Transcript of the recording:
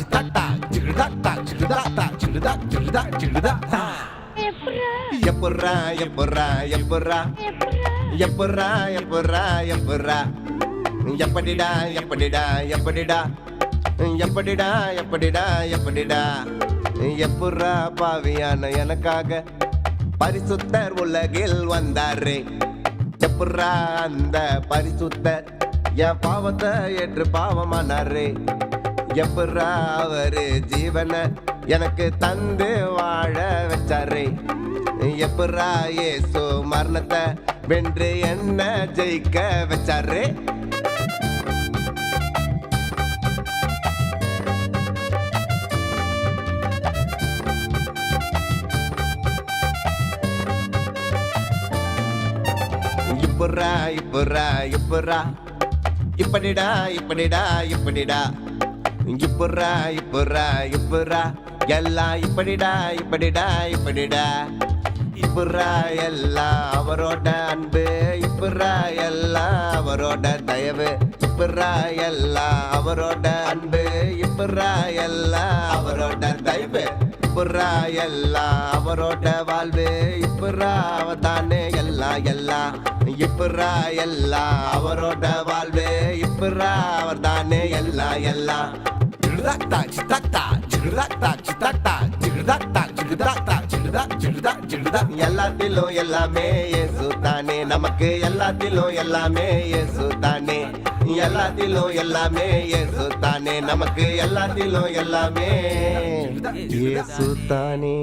சித்தாட்டா ஜிகிடாட்டா ஜிகிடாட்டா ஜிகிடா ஜிகிடா ஜிகிடா. எப்புறா எப்புறா எப்புறா எப்புறா எப்புறா எப்புறா எப்படிடா எப்படிடா எப்படிடா எப்படிடா எப்படிடா எப்படிடா எப்புறா பாவியான எனக்காக பரிசுத்தர் உலகில் வந்தாரே. எப்புறா அந்த பரிசுத்தர் என் பாவத்தை ஏற்று பாவமானாரே. எப்புறா அவரு ஜீவனை எனக்கு தந்து வாழ வச்சாரே. எப்புறா இயேசு மரணத்தை வென்று என்ன ஜெயிக்க வச்சாரே. இப்புறா இப்புறா இப்புறா இப்படிடா இப்படிடா இப்படிடா இப்புறா இப்புறா இப்புறா எல்லாம் இப்படிடா இப்படிடா இப்படிடா. இப்புறா எல்லாம் அவரோட அன்பு, இப்புறா எல்லாம் அவரோட தயவு, இப்புறா எல்லாம் அவரோட அன்பு, இப்புறா எல்லாம் அவரோட தயவு, இப்புறா எல்லாம் அவரோட வாழ்வு, இப்புறா அவதானே எல்லாம் எல்லாம், இப்புறா எல்லாம் அவரோட வாழ்வு, இப்புறா அவர்தானே எல்லாம் எல்லாம். ஜிகிடாட்டா சித்தாட்டா ஜிகிடாட்டா சித்தாட்டா ஜிகிடாட்டா ஜிகிடாட்டா ஜிகிடா ஜிகிடா ஜிகிடா. எல்லாத்திலும் எல்லாமே இயேசு தானே, நமக்கு எல்லாத்திலும் எல்லாமே இயேசு தானே, எல்லாத்திலும் எல்லாமே இயேசு தானே, நமக்கு எல்லாத்திலும் எல்லாமே இயேசு தானே.